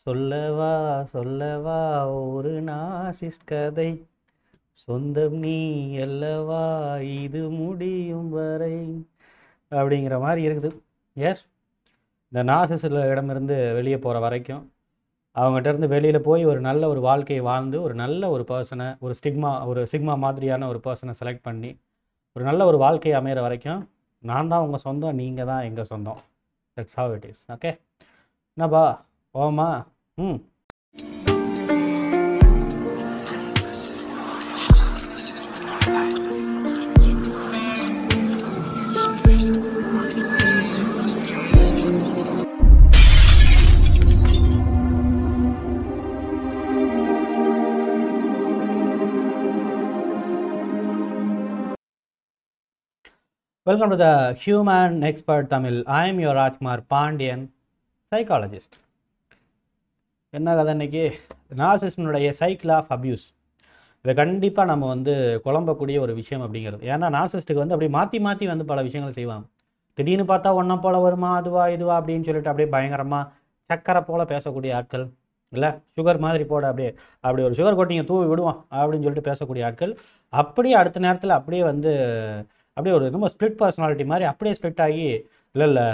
சொல்லவா சொல்லவா ஒரு நாசிஸ்ட் கதை, சொந்தம் நீ அல்லவா இது முடியும் வரை அப்படிங்கிற மாதிரி இருக்குது. எஸ், இந்த நாசிஸ்ட் இடமிருந்து வெளியே போகிற வரைக்கும் அவங்ககிட்ட இருந்து வெளியில் போய் ஒரு நல்ல ஒரு வாழ்க்கையை வாழ்ந்து ஒரு நல்ல ஒரு பர்சனை, ஒரு சிக்மா மாதிரியான ஒரு பர்சனை செலக்ட் பண்ணி ஒரு நல்ல ஒரு வாழ்க்கையை அமையிற வரைக்கும் நான் தான் உங்கள் சொந்தம், நீங்கள் தான் எங்கள் சொந்தம். That's how it is. Okay, என்னப்பா ஓமா? ம் welcome to the human expert Tamil. I am your Rajkumar Pandian, psychologist. என்ன கதை இன்னைக்கு? நார்சிஸ்டினுடைய சைக்கிள் ஆஃப் அப்யூஸ். இதை கண்டிப்பாக நம்ம வந்து குழம்பக்கூடிய ஒரு விஷயம் அப்படிங்கிறது. ஏன்னா நார்சிஸ்ட்டுக்கு வந்து அப்படியே மாற்றி மாற்றி வந்து பல விஷயங்கள் செய்வாங்க. திடீர்னு பார்த்தா ஒன்றை போல் வருமா, அதுவா இதுவா அப்படின்னு சொல்லிட்டு அப்படியே பயங்கரமாக சக்கரை போல் பேசக்கூடிய ஆட்கள், இல்லை சுகர் மாதிரி போட அப்படி ஒரு சுகர் கோட்டிங்க தூவி விடுவோம் அப்படின்னு சொல்லிட்டு பேசக்கூடிய ஆட்கள், அப்படியே அடுத்த நேரத்தில் அப்படியே ஒரு ரொம்ப ஸ்ப்ளிட் பர்சனாலிட்டி மாதிரி அப்படியே ஸ்ப்ளிட் ஆகி, இல்லை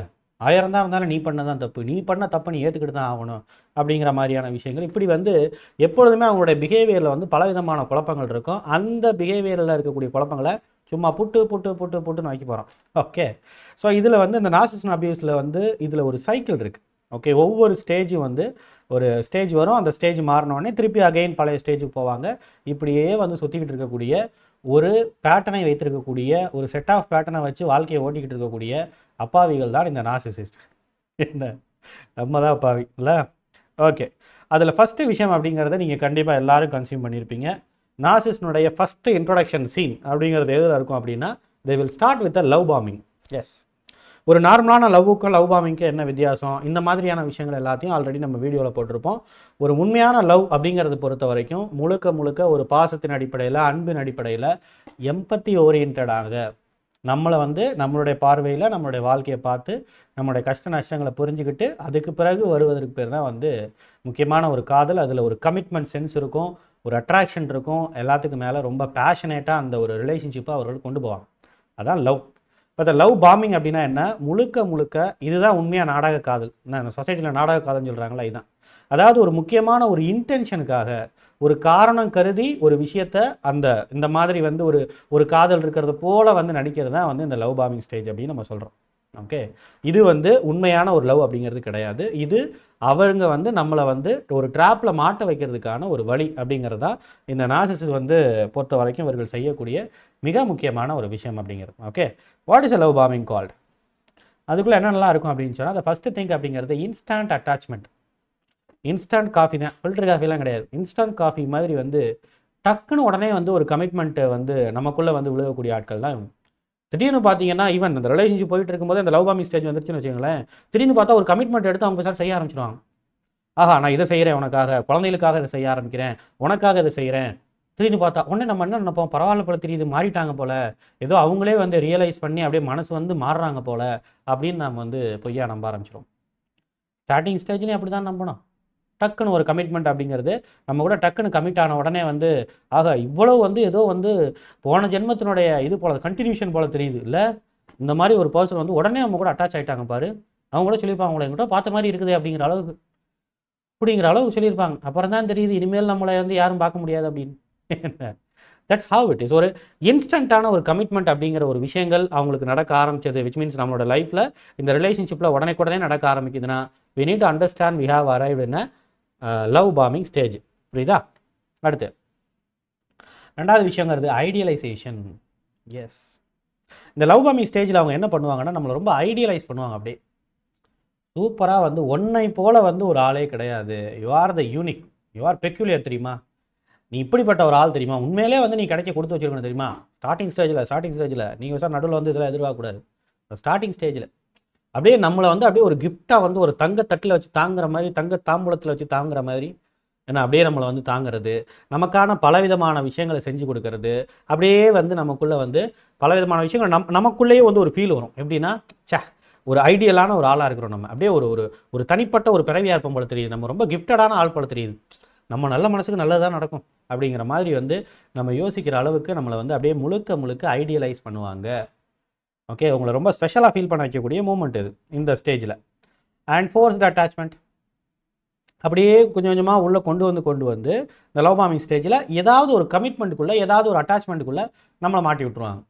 1000 தான் இருந்தாலும் நீ பண்ணதான் தப்பு, நீ பண்ண தப்பு நீ ஏற்றுக்கிட்டு தான் ஆகணும் அப்படிங்கிற மாதிரியான விஷயங்கள். இப்படி வந்து எப்பொழுதுமே அவங்களுடைய பிஹேவியரில் வந்து பலவிதமான குழப்பங்கள் இருக்கும். அந்த பிஹேவியரில் இருக்கக்கூடிய குழப்பங்களை சும்மா புட்டுன்னு வைக்க போகிறோம். ஓகே, ஸோ இதில் வந்து இந்த நார்சிசிசம் அபியூஸில் வந்து இதில் ஒரு சைக்கிள் இருக்குது. ஓகே, ஒவ்வொரு ஸ்டேஜும் வந்து ஒரு ஸ்டேஜ் வரும், அந்த ஸ்டேஜ் மாறினோடனே திருப்பி அகைன் பழைய ஸ்டேஜுக்கு போவாங்க. இப்படியே வந்து சுற்றிக்கிட்டு இருக்கக்கூடிய ஒரு பேட்டர்னை வைத்திருக்கக்கூடிய, ஒரு செட் ஆஃப் பேட்டர்னை வச்சு வாழ்க்கையை ஓட்டிக்கிட்டு இருக்கக்கூடிய அப்பாவிகள் தான் இந்த நார்சிசிஸ்ட். என்ன, நம்ம தான் அப்பாவி இல்லை? ஓகே, அதில் ஃபஸ்ட்டு விஷயம் அப்படிங்கிறத நீங்கள் கண்டிப்பாக எல்லாரும் கன்சியூம் பண்ணியிருப்பீங்க. நார்சிஸ்டினுடைய ஃபஸ்ட்டு இன்ட்ரோடக்ஷன் சீன் அப்படிங்கிறது எதில் இருக்கும் அப்படின்னா, they will start with a love bombing. Yes, ஒரு நார்மலான லவ்வுக்கும் லவ் பாம்பிங்க்கும் என்ன வித்தியாசம், இந்த மாதிரியான விஷயங்கள் எல்லாத்தையும் ஆல்ரெடி நம்ம வீடியோவில் போட்டிருப்போம். ஒரு உண்மையான லவ் அப்படிங்கிறது பொறுத்த வரைக்கும் முழுக்க ஒரு பாசத்தின் அடிப்படையில், அன்பின் அடிப்படையில், எம்பத்தி ஓரியன்டாக நம்மளை வந்து நம்மளுடைய பார்வையில் நம்மளுடைய வாழ்க்கையை பார்த்து நம்மளுடைய கஷ்ட நஷ்டங்களை புரிஞ்சுக்கிட்டு அதுக்கு பிறகு வருவதற்கு பேர் தான் வந்து முக்கியமான ஒரு காதல். அதில் ஒரு கமிட்மெண்ட் சென்ஸ் இருக்கும், ஒரு அட்ராக்ஷன் இருக்கும், எல்லாத்துக்கும் மேலே ரொம்ப பேஷனேட்டாக அந்த ஒரு ரிலேஷன்ஷிப்பை அவர்கள் கொண்டு போவாங்க. அதான் லவ். இப்போ இந்த லவ் பாம்பிங் அப்படின்னா என்ன, முழுக்க இதுதான் உண்மையாக நாடக காதல். என்ன சொசைட்டியில் நாடக காதல்னு சொல்கிறாங்களா, இதுதான். அதாவது ஒரு முக்கியமான ஒரு இன்டென்ஷனுக்காக, ஒரு காரணம் கருதி ஒரு விஷயத்தை இந்த மாதிரி வந்து ஒரு காதல் இருக்கிறது போல வந்து நடிக்கிறது தான் வந்து இந்த லவ் பாம்பிங் ஸ்டேஜ் அப்படின்னு நம்ம சொல்கிறோம். ஓகே, இது வந்து உண்மையான ஒரு லவ் அப்படிங்கிறது கிடையாது. இது அவங்க வந்து நம்மளை வந்து ஒரு ட்ராப்பில் மாட்ட வைக்கிறதுக்கான ஒரு வழி அப்படிங்கிறது தான் இந்த நார்சிசிஸ்ட் வந்து பொறுத்த வரைக்கும் இவர்கள் செய்யக்கூடிய மிக முக்கியமான ஒரு விஷயம் அப்படிங்கிறது. Okay, what is a love bombing called? அதுக்குள்ளே என்னென்னலாம் இருக்கும் அப்படின்னு சொன்னால், அந்த ஃபஸ்ட்டு திங்க் அப்படிங்கிறது இன்ஸ்டன்ட் அட்டாச்மெண்ட். இன்ஸ்டன்ட் காஃபி தான், ஃபில்டர் காஃபிலாம் கிடையாது. இன்ஸ்டன்ட் காஃபி மாதிரி வந்து டக்குன்னு உடனே வந்து ஒரு கமிட்மெண்ட்டை வந்து நமக்குள்ளே வந்து விழுகக்கூடிய ஆட்கள் தான் இவங்க. திடீர்னு பார்த்தீங்கன்னா, ஈவன் அந்த ரிலேஷன்ஷிப் போயிட்டு இருக்கும்போது அந்த லவ் பாம்பிங் ஸ்டேஜ் வந்துருச்சுன்னு வச்சுக்கோங்களேன், திடீர்னு பார்த்தா ஒரு கமிட்மெண்ட் எடுத்து அவங்க சார் செய்ய ஆரம்பிச்சிடுவாங்க. ஆஹா, நான் இதை செய்கிறேன், உனக்காக குழந்தைகளுக்காக இதை செய்ய ஆரம்பிக்கிறேன், உனக்காக இதை செய்கிறேன். திடீர்னு பார்த்தா உடனே நம்ம என்ன நினைப்போம், பரவாயில்ல போல தெரியுது, மாறிட்டாங்க போல, ஏதோ அவங்களே வந்து ரியலைஸ் பண்ணி அப்படியே மனசு வந்து மாறுறாங்க போல அப்படின்னு நம்ம வந்து பொய்யா நம்ப ஆரம்பிச்சிடும். ஸ்டார்டிங் ஸ்டேஜ்லேயும் அப்படி தான் நம்பணும். டக்குன்னு ஒரு கமிட்மெண்ட் அப்படிங்கிறது நம்ம கூட டக்குன்னு கமிட் ஆன உடனே வந்து ஆக இவ்வளோ வந்து ஏதோ வந்து போன ஜென்மத்தினுடைய இது போல கண்டினியூஷன் போல தெரியுது இல்லை, இந்த மாதிரி ஒரு பர்சன் வந்து உடனே நம்ம கூட அட்டாச் ஆகிட்டாங்க பாரு, அவங்க கூட சொல்லியிருப்பாங்க அவங்கள எங்கிட்ட பார்த்த மாதிரி இருக்குது அப்படிங்கிற அளவுக்கு சொல்லியிருப்பாங்க. அப்புறம் தான் தெரியுது இனிமேல் நம்மளை வந்து யாரும் பார்க்க முடியாது அப்படின்னு. That's how it is. ஒரு இன்ஸ்டன்ட்டான ஒரு கமிட்மெண்ட் அப்படிங்கிற ஒரு விஷயங்கள் அவங்களுக்கு நடக்க ஆரம்பிச்சது, விச் மீன்ஸ் நம்மளோட லைஃப்பில் இந்த ரிலேஷன்ஷிப்பில் உடனே நடக்க ஆரம்பிக்குதுன்னா, we need to understand we have arrived in a love bombing stage. புரியுதா? அடுத்து ரெண்டாவது விஷயங்கிறது ஐடியலைசேஷன். எஸ், இந்த லவ் பாம்பிங் ஸ்டேஜில் அவங்க என்ன பண்ணுவாங்கன்னா, நம்மளை ரொம்ப ஐடியலைஸ் பண்ணுவாங்க. அப்படியே சூப்பராக வந்து ஒன்னை போல வந்து ஒரு ஆளே கிடையாது, you are the unique, you are peculiar, தெரியுமா, நீ இப்படிப்பட்ட ஒரு ஆள் தெரியுமா, உண்மையிலே வந்து நீ கிடைக்க கொடுத்து வச்சிருக்கணும் தெரியுமா. ஸ்டார்டிங் ஸ்டேஜில் நீங்கள் சார் நடுவில் வந்து இதெல்லாம் எதிர்பார்க்கக்கூடாது. ஸ்டார்டிங் ஸ்டேஜில் அப்படியே நம்மளை வந்து அப்படியே ஒரு கிஃப்டாக வந்து ஒரு தங்கத்தட்டில் வச்சு தாங்குற மாதிரி, தங்க தாம்பூலத்தில் வச்சு தாங்குற மாதிரி, ஏன்னா அப்படியே நம்மளை வந்து தாங்கிறது, நமக்கான பலவிதமான விஷயங்களை செஞ்சு கொடுக்கறது, அப்படியே வந்து நமக்குள்ளே வந்து பலவிதமான விஷயங்கள் நமக்குள்ளேயே வந்து ஒரு ஃபீல் வரும். எப்படின்னா, சே ஒரு ஐடியலான ஒரு ஆளாக இருக்கிறோம். நம்ம அப்படியே ஒரு ஒரு ஒரு தனிப்பட்ட ஒரு பிறவியாக இருப்போம் போல தெரியுது. நம்ம ரொம்ப கிஃப்டடான ஆள் போல தெரியுது. நம்ம நல்ல மனசுக்கு நல்லது தான் நடக்கும் அப்படிங்கிற மாதிரி வந்து நம்ம யோசிக்கிற அளவுக்கு நம்மளை வந்து அப்படியே முழுக்க முழுக்க ஐடியலைஸ் பண்ணுவாங்க. ஓகே, உங்களை ரொம்ப ஸ்பெஷலாக ஃபீல் பண்ண வைக்கக்கூடிய மூமெண்ட் இது இந்த ஸ்டேஜில். அண்ட் ஃபோர்ஸ்டு அட்டாச்மெண்ட் அப்படியே கொஞ்சம் கொஞ்சமாக உள்ளே கொண்டு வந்து இந்த லவ் பாமிங் ஸ்டேஜில் ஏதாவது ஒரு கமிட்மெண்ட்டுக்குள்ளே ஏதாவது ஒரு அட்டாச்மெண்ட்டுக்குள்ளே நம்மளை மாட்டி விட்டுருவாங்க.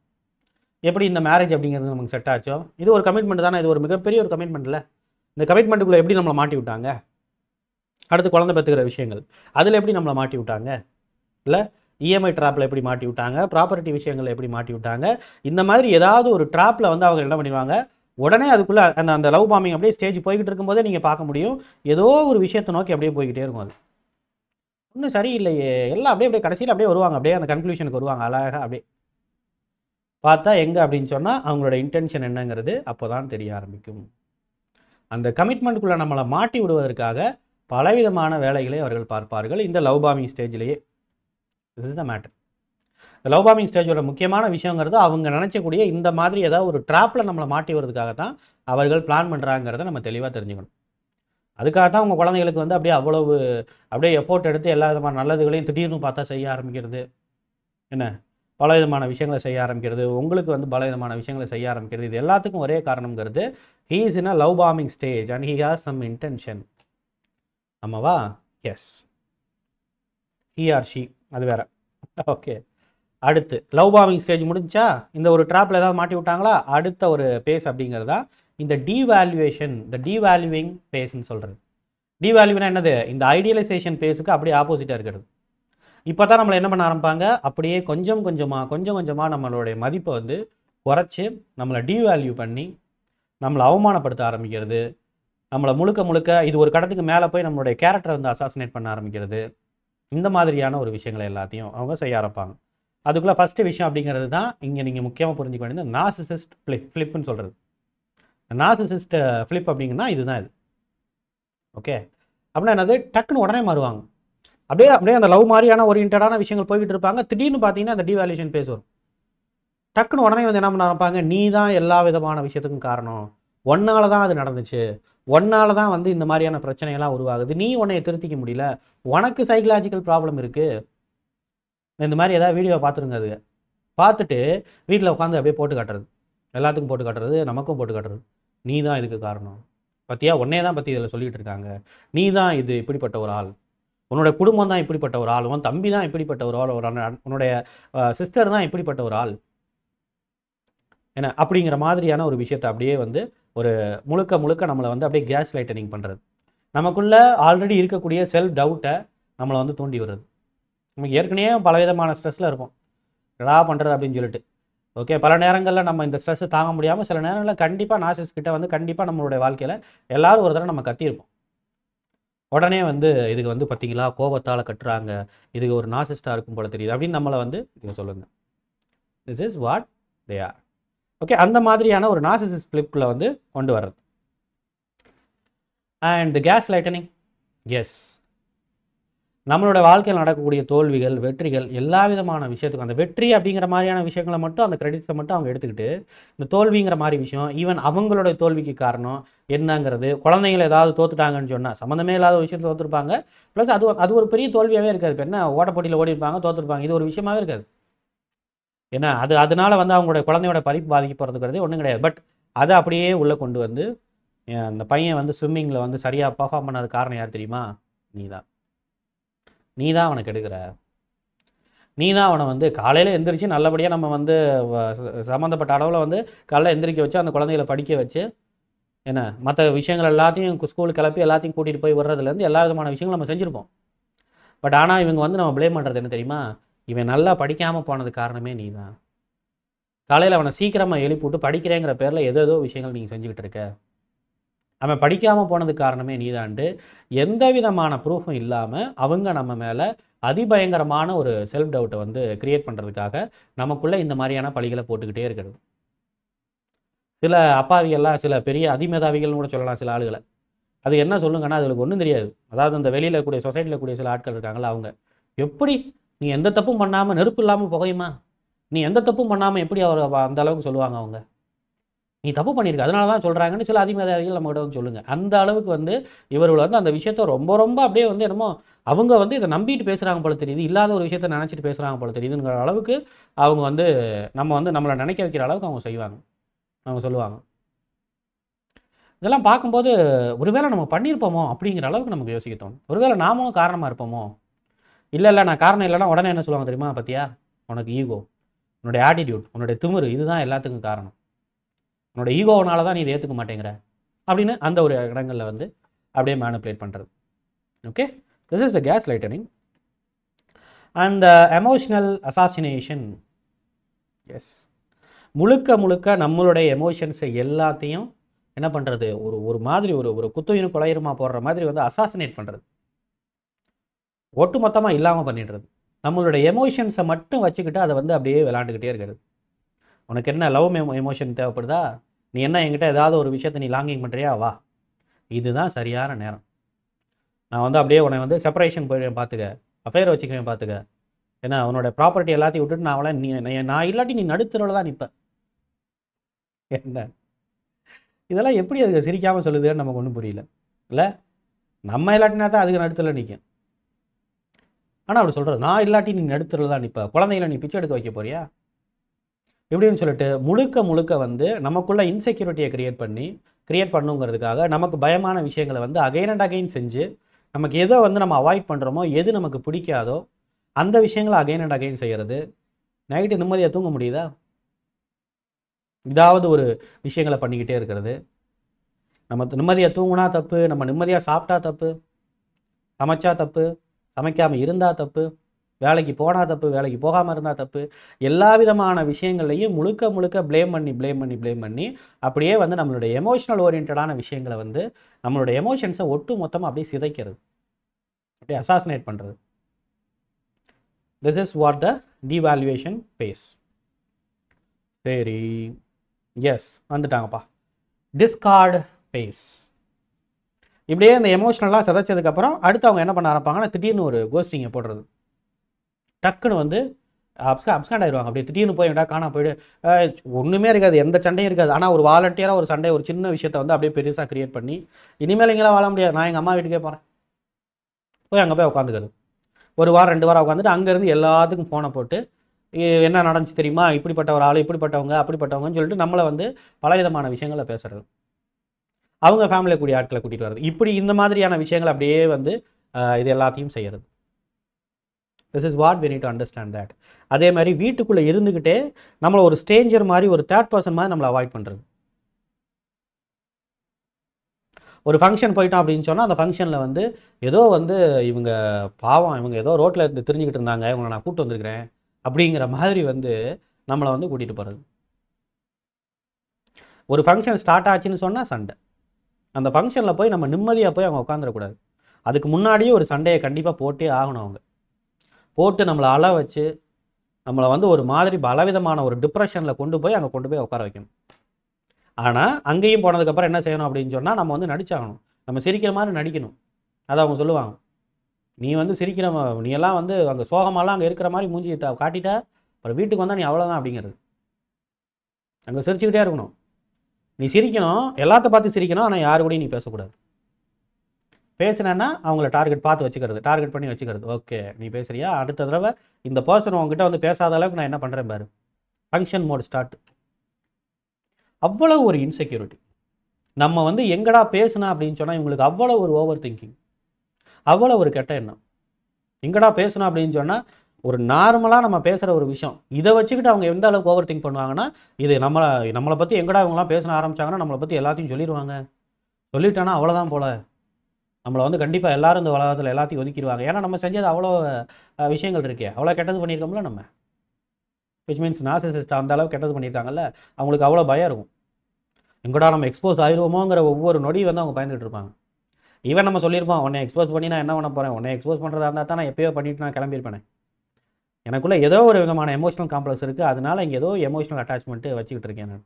எப்படி இந்த மேரேஜ் அப்படிங்கிறது நமக்கு செட் ஆச்சோ, இது ஒரு கமிட்மெண்ட் தானே, இது ஒரு மிகப்பெரிய ஒரு கமிட்மெண்ட் இல்லை. இந்த கமிட்மெண்ட்டுக்குள்ளே எப்படி நம்மளை மாட்டி விட்டாங்க, அடுத்து குழந்தை பெற்றுக்கிற விஷயங்கள் அதில் எப்படி நம்மளை மாட்டி விட்டாங்க, இல்லை இஎம்ஐ ட்ராப்பில் எப்படி மாட்டி விட்டாங்க, ப்ராப்பர்ட்டி விஷயங்கள் எப்படி மாட்டி விட்டாங்க, இந்த மாதிரி ஏதாவது ஒரு ட்ராப்பில் வந்து அவங்க என்ன பண்ணிடுவாங்க, உடனே அதுக்குள்ளே அந்த லவ் பாமிங் அப்படியே ஸ்டேஜ் போய்கிட்டு இருக்கும்போதே நீங்கள் பார்க்க முடியும், ஏதோ ஒரு விஷயத்தை நோக்கி அப்படியே போய்கிட்டே இருக்கும். அது ஒன்றும் சரியில்லையே, எல்லாம் அப்படியே கடைசியில் அப்படியே வருவாங்க, அப்படியே அந்த கன்க்ளூஷனுக்கு வருவாங்க அழகாக. அப்படியே பார்த்தா எங்கே அப்படின்னு சொன்னால் அவங்களோட இன்டென்ஷன் என்னங்கிறது அப்போ தான் தெரிய ஆரம்பிக்கும். அந்த கமிட்மெண்ட்டுக்குள்ளே நம்மளை மாட்டி விடுவதற்காக பலவிதமான வேலைகளை அவர்கள் பார்ப்பார்கள் இந்த லவ் பாமிங் ஸ்டேஜ்லேயே. This is the matter. இந்த லவ் பாமிங் ஸ்டேஜோட முக்கியமான விஷயங்கிறது அவங்க நினச்சக்கூடிய இந்த மாதிரி ஏதாவது ஒரு ட்ராப்பில் நம்மளை மாட்டி வர்றதுக்காக தான் அவர்கள் பிளான் பண்ணுறாங்கிறத நம்ம தெளிவாக தெரிஞ்சுக்கணும். அதுக்காக தான் உங்கள் குழந்தைகளுக்கு வந்து அப்படியே அவ்வளவு அப்படியே எஃபோர்ட் எடுத்து எல்லா விதமான நல்லதுகளையும் திடீர்னு பார்த்தா செய்ய ஆரம்பிக்கிறது, என்ன பல விதமான விஷயங்களை செய்ய ஆரம்பிக்கிறது, உங்களுக்கு வந்து பல விதமான விஷயங்களை செய்ய ஆரம்பிக்கிறது. இது எல்லாத்துக்கும் ஒரே காரணங்கிறது, he is in a love பாமிங் stage and he has some intention. ஆமாவா? எஸ், ஹீ ஆர் ஷீ, அது வேற. ஓகே, அடுத்து லவ் பாமிங் ஸ்டேஜ் முடிஞ்சா இந்த ஒரு ட்ராப்பில் ஏதாவது மாட்டி விட்டாங்களா, அடுத்த ஒரு பேஸ் அப்படிங்கிறதா இந்த டீவேல்யூவேஷன், இந்த டீவேல்யூவிங் பேஸ்ன்னு சொல்கிறது. டீவேல்யூனா என்னது, இந்த ஐடியலைசேஷன் பேஸுக்கு அப்படியே ஆப்போசிட்டாக இருக்கிறது. இப்போ தான் நம்மளை என்ன பண்ண ஆரம்பிப்பாங்க, அப்படியே கொஞ்சம் கொஞ்சமாக நம்மளுடைய மதிப்பை வந்து குறைச்சி நம்மளை டீவேல்யூ பண்ணி நம்மளை அவமானப்படுத்த ஆரம்பிக்கிறது, நம்மளை முழுக்க இது ஒரு கடத்துக்கு மேலே போய் நம்மளுடைய கேரக்டரை வந்து அசாசினேட் பண்ண ஆரம்பிக்கிறது. இந்த மாதிரியான ஒரு விஷயங்களை எல்லாத்தையும் அவங்க செய்ய ஆரம்பிப்பாங்க. அதுக்குள்ளே ஃபஸ்ட்டு விஷயம் அப்படிங்கிறது தான் இங்கே நீங்கள் முக்கியமாக புரிஞ்சுக்க வேண்டியது நார்சிசிஸ்ட் ஃப்ளிப்னு சொல்கிறது. நார்சிசிஸ்ட் ஃப்ளிப் அப்படிங்கன்னா இதுதான் இது. ஓகே, அப்படின்னா என்னது, டக்குன்னு உடனே மாறுவாங்க. அப்படியே அந்த லவ் மாதிரியான ஓரியன்டான விஷயங்கள் போய்கிட்டு இருப்பாங்க. திடீர்னு பார்த்தீங்கன்னா அந்த டீவேல்யூஷன் பேஸ் வரும். டக்குன்னு உடனே வந்து என்ன பண்ண ஆரம்பிப்பாங்க, நீ தான் எல்லா விதமான விஷயத்துக்கும் காரணம், ஒன்னால தான் அது நடந்துச்சு, ஒன்னால தான் வந்து இந்த மாதிரியான பிரச்சனைகள்லாம் உருவாகுது, நீ உன்னைய திருத்திக்க முடியல, உனக்கு சைக்கலாஜிக்கல் ப்ராப்ளம் இருக்குது. இந்த மாதிரி ஏதாவது வீடியோ பார்த்துருங்க, அது பார்த்துட்டு வீட்டில் உட்காந்து அப்படியே போட்டு காட்டுறது, எல்லாத்துக்கும் போட்டு காட்டுறது, நமக்கும் போட்டு காட்டுறது, நீ தான் இதுக்கு காரணம், பற்றியா உன்னே தான் பற்றி இதில் சொல்லிகிட்டு இருக்காங்க, நீ தான் இது இப்படிப்பட்ட ஒரு ஆள், உன்னோட குடும்பம் தான் இப்படிப்பட்ட ஒரு ஆள், உன் தம்பி தான் இப்படிப்பட்ட ஒரு ஆள், உன்னுடைய சிஸ்டர் தான் இப்படிப்பட்ட ஒரு ஆள், என்ன அப்படிங்கிற மாதிரியான ஒரு விஷயத்தை அப்படியே வந்து ஒரு முழுக்க நம்மளை வந்து அப்படியே கேஸ் லைட்டனிங் பண்ணுறது, நமக்குள்ள ஆல்ரெடி இருக்கக்கூடிய செல்ஃப் டவுட்டை நம்மளை வந்து தூண்டி விடுறது. நமக்கு ஏற்கனவே பலவிதமான ஸ்ட்ரெஸ்ஸில் இருக்கும், என்னடா பண்ணுறது அப்படின்னு சொல்லிட்டு. ஓகே, பல நேரங்களில் நம்ம இந்த ஸ்ட்ரெஸ்ஸை தாங்க முடியாமல் சில நேரங்களில் கண்டிப்பாக நார்சிசிஸ்ட் கிட்ட வந்து கண்டிப்பாக நம்மளுடைய வாழ்க்கையில் எல்லாரும் ஒரு தடவை நம்ம கத்தியிருப்போம். உடனே வந்து இதுக்கு வந்து பார்த்தீங்களா கோபத்தால் கட்டுறாங்க, இதுக்கு ஒரு நார்சிசிஸ்டாக இருக்கும் போல தெரியுது அப்படின்னு நம்மளை வந்து இதை சொல்லுங்க. This is what they are. Okay, அந்த மாதிரியான ஒரு நார்சிசிஸ்ட் ஃப்ளிப்பில் வந்து கொண்டு வர்றது. அண்ட் கேஸ் லைட்டனிங், எஸ், நம்மளோட வாழ்க்கையில் நடக்கக்கூடிய தோல்விகள் வெற்றிகள் எல்லா விதமான விஷயத்துக்கும் அந்த வெற்றி அப்படிங்கிற மாதிரியான விஷயங்களை மட்டும் அந்த கிரெடிட்ஸை மட்டும் அவங்க எடுத்துக்கிட்டு, இந்த தோல்விங்கிற மாதிரி விஷயம் ஈவன் அவங்களோட தோல்விக்கு காரணம் என்னங்கிறது, குழந்தைங்களை ஏதாவது தோத்துட்டாங்கன்னு சொன்னால் சம்மந்தமே இல்லாத விஷயத்தில் தோற்றுருப்பாங்க, ப்ளஸ் அது ஒரு பெரிய தோல்வியாகவே இருக்காது. இப்போ என்ன ஓட்டப்போட்டியில் ஓடி இருப்பாங்க, தோற்றுருப்பாங்க, இது ஒரு விஷயமாகவே இருக்காது. ஏன்னா அதனால வந்து அவங்களோட குழந்தையோட படிப்பு பாதிக்கப்படுறதுங்கிறதே ஒன்றும் கிடையாது. பட் அதை அப்படியே உள்ளே கொண்டு வந்து அந்த பையன் வந்து ஸ்விம்மிங்கில் வந்து சரியாக பர்ஃபார்ம் பண்ணாத காரணம் யார் தெரியுமா, நீ தான் அவனை கெடுக்கிற, நீ தான் அவனை வந்து காலையில் எந்திரிச்சு நல்லபடியாக நம்ம வந்து சம்மந்தப்பட்ட அளவில் வந்து காலையில் எந்திரிக்க வச்சு அந்த குழந்தைகளை படிக்க வச்சு என்ன மற்ற விஷயங்கள் எல்லாத்தையும் ஸ்கூலுக்கு கிளப்பி எல்லாத்தையும் கூட்டிகிட்டு போய் விடுறதுலேருந்து எல்லா விதமான விஷயங்களும் நம்ம செஞ்சுருப்போம். பட் ஆனால் இவங்க வந்து நம்ம ப்ளேம் பண்ணுறது என்ன தெரியுமா, இவன் நல்லா படிக்காமல் போனது காரணமே நீ தான், காலையில் அவனை சீக்கிரமாக எழுப்பிவிட்டு படிக்கிறேங்கிற பேரில் ஏதோ விஷயங்கள் நீங்கள் செஞ்சுக்கிட்டு இருக்க, அவன் படிக்காமல் போனது காரணமே நீதான்ட்டு எந்த விதமான ப்ரூஃபும் இல்லாமல் அவங்க நம்ம மேலே அதிபயங்கரமான ஒரு செல்ஃப் டவுட்டை வந்து கிரியேட் பண்ணுறதுக்காக நமக்குள்ளே இந்த மாதிரியான பழிகளை போட்டுக்கிட்டே இருக்கிறது. சில அப்பாவிகள்லாம் சில பெரிய அதிமேதாவிகள்னு கூட சொல்லலாம் சில ஆளுகளை. அது என்ன சொல்லுங்கன்னா அதுக்கு ஒன்றும் தெரியாது. அதாவது இந்த வெளியில் இருக்கக்கூடிய சொசைட்டியில் கூடிய சில ஆட்கள் இருக்காங்களா, அவங்க எப்படி நீ எந்த தப்பும் பண்ணாமல் நெருப்பு இல்லாமல் புகையுமா, நீ எந்த தப்பும் பண்ணாமல் எப்படி அவர் அந்த அளவுக்கு சொல்லுவாங்க அவங்க. நீ தப்பு பண்ணியிருக்க, அதனால தான் சொல்கிறாங்கன்னு சில அதிமேதாவிகள் நம்மகிட்ட வந்து சொல்லுங்கள். அந்த அளவுக்கு வந்து இவர்கள் வந்து அந்த விஷயத்த ரொம்ப ரொம்ப அப்படியே வந்து என்னமோ அவங்க வந்து இதை நம்பிட்டு பேசுகிறாங்க போல தெரியுது, இல்லாத ஒரு விஷயத்த நினச்சிட்டு பேசுகிறாங்க போல தெரியுதுங்கிற அளவுக்கு அவங்க வந்து நம்மளை நினைக்க வைக்கிற அளவுக்கு அவங்க செய்வாங்க, அவங்க சொல்லுவாங்க. இதெல்லாம் பார்க்கும்போது ஒருவேளை நம்ம பண்ணியிருப்போமோ அப்படிங்கிற அளவுக்கு நமக்கு யோசிக்க தோணும். ஒருவேளை நாமளும் காரணமாக இருப்போமோ? இல்லை நான் காரணம் இல்லைன்னா உடனே என்ன சொல்லுவாங்க தெரியுமா? பத்தியா, உனக்கு ஈகோ, உன்னுடைய ஆட்டிடியூட், உன்னுடைய திமிரு, இதுதான் எல்லாத்துக்கும் காரணம். உன்னோட ஈகோவனால தான் நீ இதை ஏற்றுக்க மாட்டேங்கிற அப்படின்னு அந்த ஒரு இடங்களில் வந்து அப்படியே மேனிப்புலேட் பண்ணுறது. Okay, this is the gaslighting and emotional assassination. Yes, முழுக்க முழுக்க நம்மளுடைய எமோஷன்ஸை எல்லாத்தையும் என்ன பண்ணுறது, ஒரு மாதிரி ஒரு குத்துயினு குலையுமா போடுற மாதிரி வந்து அசாசினேட் பண்ணுறது, ஒட்டு மொத்தமாக இல்லாமல் பண்ணிடுறது. நம்மளுடைய எமோஷன்ஸை மட்டும் வச்சுக்கிட்டு அதை வந்து அப்படியே விளாண்டுக்கிட்டே இருக்கிறது. உனக்கு என்ன லவ் எமோஷன் தேவைப்படுதா? நீ என்ன என்கிட்ட ஏதாவது ஒரு விஷயத்தை நீ லாங்கிங் பண்ணுறியா? வா, இதுதான் சரியான நேரம். நான் வந்து அப்படியே உன்னை வந்து செப்பரேஷன் போயிடுவேன் பார்த்துக்க, அஃபேர் வச்சுக்குவேன் பார்த்துக்க. ஏன்னா உன்னோட ப்ராப்பர்ட்டி எல்லாத்தையும் விட்டுட்டு நான் அவளை நான் இல்லாட்டி நீ நடுத்தரோட தான் நிற்பேன். என்ன இதெல்லாம் எப்படி அதுக்கு சிரிக்காமல் சொல்லுதுன்னு நமக்கு ஒன்றும் புரியல. இல்லை, நம்ம இல்லாட்டினா தான் அதுக்கு நடுத்தரில் நிற்கும். ஆனால் அப்படி சொல்கிறது, நான் இல்லாட்டி நீ நடுத்தரில் தான் நிற்ப, குழந்தைகளை நீ பிச்சை எடுக்க வைக்க போறியா இப்படின்னு சொல்லிட்டு முழுக்க முழுக்க வந்து நமக்குள்ள இன்செக்யூரிட்டியை கிரியேட் பண்ணுங்கிறதுக்காக நமக்கு பயமான விஷயங்களை வந்து அகைன் அண்ட் அகைன் செஞ்சு, நமக்கு எதை வந்து நம்ம அவாய்ட் பண்ணுறோமோ, எது நமக்கு பிடிக்காதோ அந்த விஷயங்களை அகைன் அண்ட் அகைன் செய்கிறது. நைட்டு நிம்மதியாக தூங்க முடியுதா? ஏதாவது ஒரு விஷயங்களை பண்ணிக்கிட்டே இருக்கிறது. நம்ம நிம்மதியாக தூங்கினா தப்பு, நம்ம நிம்மதியாக சாப்பிட்டா தப்பு, சமைச்சா தப்பு, சமைக்காமல் இருந்தால் தப்பு, வேலைக்கு போனால் தப்பு, வேலைக்கு போகாமல் இருந்தால் தப்பு. எல்லா விதமான விஷயங்கள்லையும் முழுக்க முழுக்க ப்ளேம் பண்ணி அப்படியே வந்து நம்மளுடைய எமோஷனல் ஓரியன்டான விஷயங்களை வந்து நம்மளுடைய எமோஷன்ஸை ஒட்டு மொத்தமாக அப்படியே சிதைக்கிறது, அப்படியே அசாசினேட் பண்ணுறது. This is what the devaluation phase. சரி, எஸ் வந்துட்டாங்கப்பா. Discard phase. இப்படியே இந்த எமோஷனலாக சிதைச்சதுக்கப்புறம் அடுத்து அவங்க என்ன பண்ண ஆரம்பிப்பாங்கன்னா, திடீர்னு ஒரு கோஸ்டிங்கை போடுறது. டக்குன்னு வந்து அப்ஸ்காண்ட் ஆயிடுவாங்க. அப்படியே திடீர்னு போய் எங்கடா காணா போயிடு, ஒன்றுமே இருக்காது, எந்த சண்டையும் இருக்காது. ஆனால் ஒரு வாலண்டியராக ஒரு சண்டை, ஒரு சின்ன விஷயத்தை வந்து அப்படியே பெருசாக கிரியேட் பண்ணி, இனிமேல் இங்கெல்லாம் வாழ முடியாது, நான் எங்கள் அம்மா வீட்டுக்கே போகிறேன், போய் அங்கே போய் உட்காந்துக்கிறது. ஒரு வாரம் 2 வாரம் உட்காந்துட்டு அங்கேருந்து எல்லாத்துக்கும் ஃபோனை போட்டு என்ன நடந்துச்சு தெரியுமா, இப்படிப்பட்ட ஒரு ஆள், இப்படிப்பட்டவங்க, அப்படிப்பட்டவங்கன்னு சொல்லிட்டு நம்மளை வந்து பலவிதமான விஷயங்களை பேசுறது, அவங்க ஃபேமிலியில் கூடிய ஆட்களை கூட்டிகிட்டு வர்றது, இப்படி இந்த மாதிரியான விஷயங்கள் அப்படியே வந்து இது எல்லாத்தையும் செய்கிறது. This is what we need to understand that. அதே மாதிரி வீட்டுக்குள்ளே இருந்துக்கிட்டே நம்மளை ஒரு ஸ்ட்ரேஞ்சர் மாதிரி, ஒரு தேர்ட் பர்சன் மாதிரி நம்மளை அவாய்ட் பண்ணுறது. ஒரு ஃபங்க்ஷன் போயிட்டோம் அப்படின்னு சொன்னால் அந்த ஃபங்க்ஷனில் வந்து ஏதோ வந்து இவங்க பாவம், இவங்க ஏதோ ரோட்டில் இருந்து தெரிஞ்சுக்கிட்டு இருந்தாங்க, இவங்களை நான் கூப்பிட்டு வந்திருக்கிறேன் அப்படிங்கிற மாதிரி வந்து நம்மளை வந்து கூட்டிகிட்டு போகிறது. ஒரு ஃபங்க்ஷன் ஸ்டார்ட் ஆச்சுன்னு சொன்னால் சண்டை. அந்த ஃபங்க்ஷனில் போய் நம்ம நிம்மதியாக போய் அவங்க உட்காந்துடக்கூடாது. அதுக்கு முன்னாடியே ஒரு சண்டையை கண்டிப்பாக போட்டே ஆகணும். அவங்க போட்டு நம்மளை அழ வச்சு நம்மளை வந்து ஒரு மாதிரி பலவிதமான ஒரு டிப்ரெஷனில் கொண்டு போய் அங்கே கொண்டு போய் உட்கார வைக்கணும். ஆனால் அங்கேயும் போனதுக்கப்புறம் என்ன செய்யணும் அப்படின்னு சொன்னால், நம்ம வந்து நடிச்சாகணும், நம்ம சிரிக்கிற மாதிரி நடிக்கணும். அதை அவங்க சொல்லுவாங்க, நீ வந்து சிரிக்கிற, நீ எல்லாம் வந்து அங்கே சோகமாலாம் அங்கே இருக்கிற மாதிரி மூஞ்சி காட்டிட்டா அப்புறம் வீட்டுக்கு வந்தால் நீ அவ்வளோதான் அப்படிங்கிறது. அங்கே சிரிச்சுக்கிட்டே இருக்கணும், நீ சிரிக்கணும், எல்லாத்த பார்த்து சிரிக்கணும், ஆனால் யாரு கூடயும் நீ பேசக்கூடாது. பேசுனேன்னா அவங்கள டார்கெட் பண்ணி வச்சுக்கிறது. ஓகே, நீ பேசுறியா, அடுத்த தடவை இந்த பர்சன் உங்ககிட்ட வந்து பேசாத அளவுக்கு நான் என்ன பண்ணுறேன் பாரு, ஃபங்க்ஷன் மோட் ஸ்டார்ட். அவ்வளோ ஒரு இன்செக்யூரிட்டி. நம்ம வந்து எங்கடா பேசுனா அப்படின்னு சொன்னால் இவங்களுக்கு அவ்வளோ ஒரு ஓவர் திங்கிங், அவ்வளோ ஒரு கெட்ட எண்ணம். எங்கடா பேசுனா அப்படின்னு சொன்னால் ஒரு நார்மலாக நம்ம பேசுகிற ஒரு விஷயம், இதை வச்சுக்கிட்டு அவங்க எந்த அளவுக்கு ஓவர் திங்க் பண்ணுவாங்கன்னா, இது நம்மளை பற்றி எங்கடா இவங்களாம் பேச ஆரம்பிச்சாங்கன்னா நம்மளை பற்றி எல்லாத்தையும் சொல்லிடுவாங்க, சொல்லிட்டானா அவ்வளோதான் போல, நம்மளை வந்து கண்டிப்பாக எல்லாரும் இந்த உலகத்தில் எல்லாத்தையும் ஒதுக்கிடுவாங்க. ஏன்னா நம்ம செஞ்சது அவ்வளோ விஷயங்கள் இருக்கே, அவ்வளோ கெட்டது பண்ணியிருக்கோம்ல நம்ம. விச் மீன்ஸ் நார்சிசிஸ்ட் அந்த அளவுக்கு கெட்டது பண்ணியிருக்காங்கல்ல, அவங்களுக்கு அவ்வளோ பயம் இருக்கும். எங்கடா நம்ம எக்ஸ்போஸ் ஆயிடுவோமோங்கிற ஒவ்வொரு நொடி வந்து அவங்க பயந்துட்டு இருப்பாங்க. ஈவன் நம்ம சொல்லியிருப்போம், உன்னை எக்ஸ்போஸ் பண்ணி நான் என்ன பண்ண போகிறேன், உன்னை எக்ஸ்போஸ் பண்ணுறதா இருந்தால் தான் நான் எப்பயோ பண்ணிட்டு நான் கிளம்பியிருப்பேனே. எனக்குள்ளே ஏதோ ஒரு விதமான எமோஷனல் காம்ப்ளெக்ஸ் இருக்குது, அதனால இங்கே ஏதோ எமோஷனல் அட்டாச்மெண்ட்டு வச்சுக்கிட்டு இருக்கேன் நான்,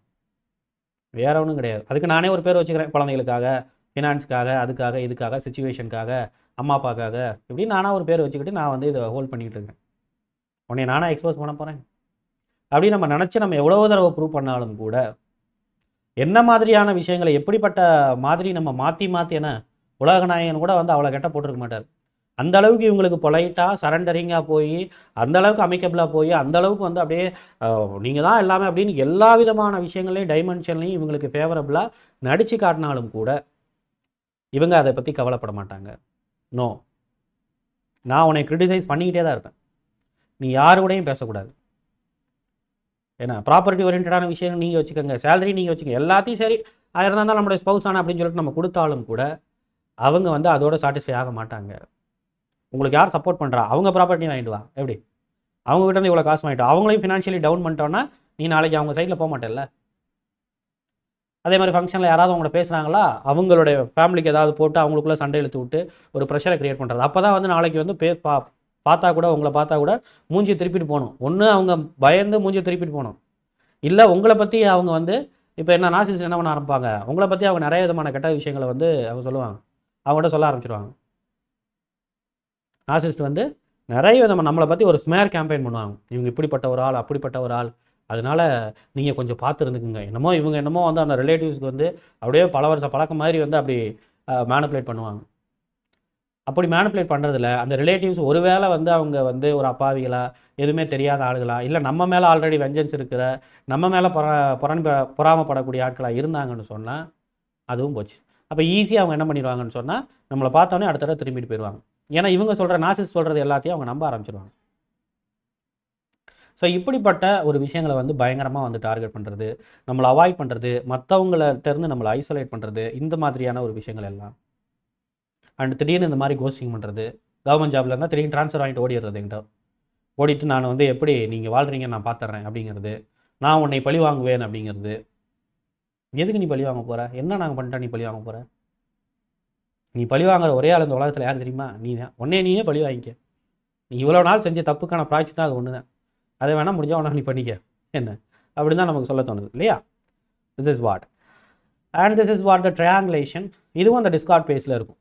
வேற ஒன்றும் கிடையாது. அதுக்கு நானே ஒரு பேர் வச்சுக்கிறேன், குழந்தைகளுக்காக, ஃபினான்ஸுக்காக, அதுக்காக, இதுக்காக, சிச்சுவேஷனுக்காக, அம்மா அப்பாக்காக, இப்படி நானாக ஒரு பேர் வச்சுக்கிட்டு நான் வந்து இதை ஹோல்ட் பண்ணிக்கிட்டு இருக்கேன். உன்னை நானாக எக்ஸ்போஸ் பண்ண போகிறேன் அப்படி நம்ம நினச்சி நம்ம எவ்வளோ தடவை ப்ரூவ் பண்ணாலும் கூட என்ன மாதிரியான விஷயங்களை எப்படிப்பட்ட மாதிரி நம்ம மாற்றி மாற்றி என்ன உலகநாயகன் கூட வந்து அவ்வளோ கெட்ட போட்டிருக்க மாட்டார். அந்த அளவுக்கு இவங்களுக்கு பொலைட்டாக சரண்டரிங்காக போய் அந்த அளவுக்கு அமைக்கபிளாக போய் அந்த அளவுக்கு வந்து அப்படியே நீங்கள் தான் எல்லாமே அப்படின்னு எல்லா விதமான விஷயங்களையும் டைமென்ஷன்லையும் இவங்களுக்கு ஃபேவரபுளாக நடித்து காட்டினாலும் கூட இவங்க அதை பற்றி கவலைப்பட மாட்டாங்க. நோ, நான் உன்னை கிரிட்டிசைஸ் பண்ணிக்கிட்டே தான் இருப்பேன், நீ யாரு கூடயும் பேசக்கூடாது. ஏன்னா ப்ராப்பர்ட்டி ஓரியன்டான விஷயம் நீங்கள் வச்சுக்கோங்க, சேலரி நீங்கள் வச்சுக்கோங்க, எல்லாத்தையும் சரி ஆயிரம் தான் நம்மளுடைய ஸ்பௌஸ் ஆனால் அப்படின்னு சொல்லிட்டு நம்ம கொடுத்தாலும் கூட அவங்க வந்து அதோட சாட்டிஸ்ஃபை ஆக மாட்டாங்க. உங்களுக்கு யார் சப்போர்ட் பண்ணுறா, அவங்க ப்ராப்பர்ட்டி வாங்கிட்டு வா, எப்படி அவங்ககிட்ட இருந்து இவ்வளோ காசு வாங்கிட்டு அவங்களையும் ஃபினான்ஷியலி டவுன் பண்ணிட்டோன்னா நீ நாளைக்கு அவங்க சைடில் போக மாட்டேல்ல. அதே மாதிரி ஃபங்க்ஷனில் யாராவது அவங்கள பேசுகிறாங்களா, அவங்களுடைய ஃபேமிலிக்கு ஏதாவது போட்டு அவங்களுக்குள்ளே சண்டை இழுத்து விட்டு ஒரு ப்ரெஷரை க்ரியேட் பண்ணுறது. அப்போ தான் வந்து நாளைக்கு வந்து பார்த்தா கூட உங்களை பார்த்தா கூட மூஞ்சி திருப்பிட்டு போகணும். ஒன்று அவங்க பயந்து மூஞ்சி திருப்பிட்டு போகணும், இல்லை உங்களை பற்றி அவங்க வந்து இப்போ என்ன நார்சிசிஸ்ட் என்ன பண்ண ஆரம்பிப்பாங்க, உங்களை பற்றி அவங்க நிறைய விதமான கெட்ட விஷயங்களை வந்து அவங்க சொல்லுவாங்க, அவங்கள்ட்ட சொல்ல ஆரம்பிச்சிருவாங்க. நார்சிசிஸ்ட் வந்து நிறைய விதமாக நம்மளை பற்றி ஒரு ஸ்மேர் கேம்பெயின் பண்ணுவாங்க, இவங்க இப்படிப்பட்ட ஒரு ஆள் அப்படிப்பட்ட ஒரு ஆள், அதனால நீங்கள் கொஞ்சம் பார்த்து இருந்துக்குங்க. என்னமோ இவங்க என்னமோ வந்து அந்த ரிலேட்டிவ்ஸ்க்கு வந்து அப்படியே பல வருஷம் பழக்கம் மாதிரி வந்து அப்படி மேனிப்புலேட் பண்ணுவாங்க. அப்படி மேனிப்புலேட் பண்ணுறதுல அந்த ரிலேட்டிவ்ஸ் ஒருவேளை வந்து அவங்க வந்து ஒரு அப்பாவிகளா, எதுவுமே தெரியாத ஆளுகளா, இல்லை நம்ம மேலே ஆல்ரெடி வெஞ்சன்ஸ் இருக்கிற, நம்ம மேலே பொறாமப்படக்கூடிய ஆட்களாக இருந்தாங்கன்னு சொன்னால் அதுவும் போச்சு. அப்போ ஈஸியாக அவங்க என்ன பண்ணிடுவாங்கன்னு சொன்னால் நம்மளை பார்த்தோன்னே அடுத்த தடவை திரும்பிட்டு போயிடுவாங்க. ஏன்னா இவங்க சொல்கிற நார்சிசிஸ்ட் சொல்கிறது எல்லாத்தையும் அவங்க நம்ப ஆரம்பிச்சிடுவாங்க. ஸோ இப்படிப்பட்ட ஒரு விஷயங்களை வந்து பயங்கரமாக வந்து டார்கெட் பண்ணுறது, நம்மளை அவாய்ட் பண்ணுறது, மற்றவங்கள்ட்டேருந்து நம்மளை ஐசோலேட் பண்ணுறது, இந்த மாதிரியான ஒரு விஷயங்கள் எல்லாம். அண்ட் திடீர்னு இந்த மாதிரி கோஸ்டிங் பண்ணுறது, கவர்மெண்ட் ஜாப்ல இருந்தால் திடீர்னு ட்ரான்ஸ்ஃபர் வாங்கிட்டு ஓடிடுறது, என்கிட்ட ஓடிட்டு நான் வந்து எப்படி நீங்கள் வாழ்கிறீங்க நான் பார்த்துட்றேன் அப்படிங்கிறது, நான் உன்னை பழி வாங்குவேன் அப்படிங்கிறது. எதுக்கு நீ பழி வாங்க போகிற, என்ன நாங்கள் பண்ணிட்டா நீ பழி வாங்க போகிற, நீ பழி வாங்குற ஒரே ஆள் இந்த உலகத்தில் யார் தெரியுமா, நீ தான், உன்னே நீயே பழி வாங்கிக்க, நீ இவ்வளோ நாள் செஞ்ச தப்புக்கான ப்ராய்ச்சி தான் அது ஒன்று தான், அதை வேணால் முடிஞ்சால் உடனே நீ பண்ணிக்க என்ன அப்படின்னு தான் நமக்கு சொல்ல தோணுது இல்லையா. This is what and this is what the triangulation. இதுவும் அந்த டிஸ்கார்ட் பேஸில் இருக்கும்.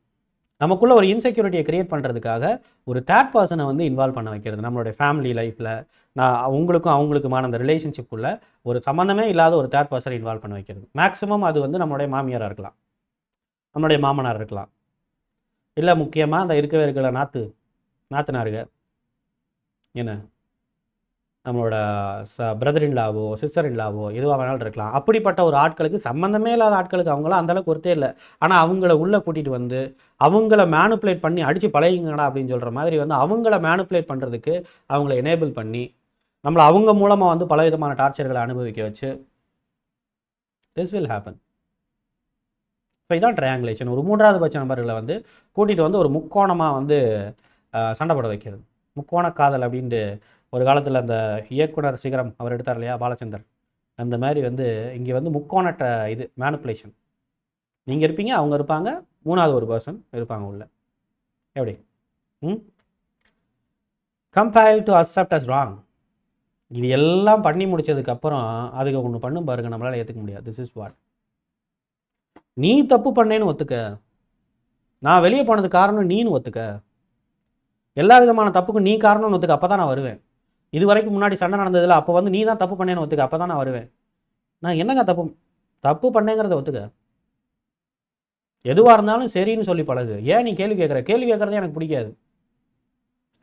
நமக்குள்ள ஒரு இன்செக்யூரிட்டியை கிரியேட் பண்ணுறதுக்காக ஒரு தேர்ட் பர்சனை வந்து இன்வால்வ் பண்ண வைக்கிறது. நம்மளுடைய ஃபேமிலி லைஃப்பில் நான் உங்களுக்கும் அவங்களுக்குமான அந்த ரிலேஷன்ஷிப்புக்குள்ள ஒரு சம்மந்தமே இல்லாத ஒரு தேர்ட் பர்சனை இன்வால்வ் பண்ண வைக்கிறது. மேக்ஸிமம் அது வந்து நம்மளுடைய மாமியாராக இருக்கலாம், நம்மளுடைய மாமனார் இருக்கலாம், இல்லை முக்கியமாக அந்த இருக்கவே இருக்கிற நாத்தனாருங்க என்ன நம்மளோட பிரதர் இன்லாவோ சிஸ்டர் இன்லாவோ எதுவாக வேணாலும் இருக்கலாம். அப்படிப்பட்ட ஒரு ஆட்களுக்கு, சம்மந்தமே இல்லாத ஆட்களுக்கு அவங்களாம் அந்தளவுக்கு ஒருத்தே இல்லை, ஆனால் அவங்கள உள்ளே கூட்டிகிட்டு வந்து அவங்கள மேனுப்புலேட் பண்ணி அடித்து பழகிங்கடா அப்படின்னு சொல்கிற மாதிரி வந்து அவங்கள மேனுப்புலேட் பண்ணுறதுக்கு அவங்கள எனேபிள் பண்ணி நம்மளை அவங்க மூலமாக வந்து பல விதமான டார்ச்சர்களை அனுபவிக்க வச்சு திஸ் வில் ஹேப்பன். ஸோ இதான் ட்ரையாங்குலேஷன். ஒரு மூன்றாவது பட்ச நபர்களை வந்து கூட்டிகிட்டு வந்து ஒரு முக்கோணமாக வந்து சண்டை போட வைக்கிறது. முக்கோண காதல் அப்படின்ட்டு ஒரு காலத்தில் அந்த இயக்குனர் சிகரம் அவர் எடுத்தார் இல்லையா பாலச்சந்தர், அந்த மாதிரி வந்து இங்கே வந்து முக்கோணட்ட இது மேனுப்புலேஷன். நீங்கள் இருப்பீங்க, அவங்க இருப்பாங்க, மூணாவது ஒரு பர்சன் இருப்பாங்க உள்ள. எப்படி கம்பேல் டு அக்செப்ட் அஸ் ராங். இது எல்லாம் பண்ணி முடிச்சதுக்கப்புறம் அதுக்கு ஒன்று பண்ணும் பாருங்க, நம்மளால் ஏற்றுக்க முடியாது. திஸ் இஸ் வாட், நீ தப்பு பண்ணேன்னு ஒத்துக்க, நான் வெளியே போனது காரணம் நீன்னு ஒத்துக்க, எல்லா விதமான தப்புக்கும் நீ காரணம்னு ஒத்துக்க, அப்போ தான் நான் வருவேன். இது வரைக்கும் முன்னாடி சண்டை நடந்ததில்ல, அப்போ வந்து நீ தான் தப்பு பண்ணேன்னு ஒத்துக்க, அப்போ தான் நான் வருவேன். நான் என்னங்க தப்பு பண்ணேங்கிறத ஒத்துக்க, எதுவாக இருந்தாலும் சரின்னு சொல்லி பழகு. ஏன் நீ கேள்வி கேட்குறதே எனக்கு பிடிக்காது.